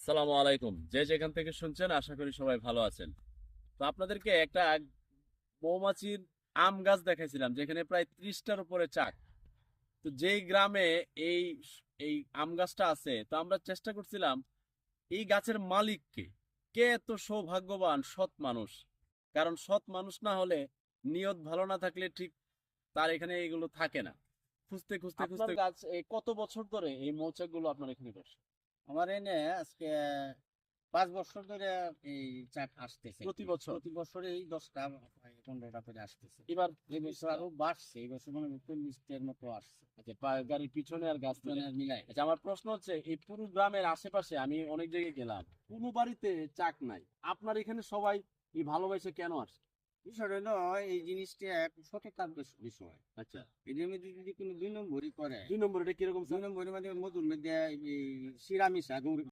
সালামু আলাইকুম। যে যেখান থেকে শুনছেন আশা করি সবাই ভালো আছেন। তো আপনাদেরকে একটা মৌমাছির আম গাছ দেখাইছিলাম যেখানে প্রায় 30টার উপরে চাক। তো যেই গ্রামে এই এই আম গাছটা আছে, তো আমরা চেষ্টা করছিলাম এই গাছের মালিক কে, কে এত সৌভাগ্যবান সৎ মানুষ। কারণ সৎ মানুষ না হলে, নিয়ত ভালো না থাকলে ঠিক তার এখানে এগুলো থাকে না। খুঁজতে খুঁজতে খুঁজতে গাছ কত বছর ধরে এই মৌচাক গুলো আপনার এখানে করছে? আমার এনে আজকে 5 বছর ধরে এই চাট আসতেছে। প্রতি বছর? প্রতি বছরে এই 10টা 15টা করে আসতেছে। এবার এই বছর আরো বাড়ছে, এই বছর মনে হয় 40টার মতো আসছে। আচ্ছা, গাড়ির পিছনে আর গাছ মানে আর মিলাই। আচ্ছা, আমার প্রশ্ন হচ্ছে এই পুরো গ্রামের আশেপাশে আমি অনেক জায়গায় গেলাম, কোনো বাড়িতে চাক নাই। আপনার এখানে সবাই এই ভালোবাসে কেন আসে? বিষয় হলো এই জিনিসটা এক সততার বিষয়। আচ্ছা, এদের মধ্যে যদি কোনো 2 নম্বরই করে, 2 নম্বর এটা কিরকম 2 নম্বরের মধ্যে মধুর মধ্যে এই শিরা মিশা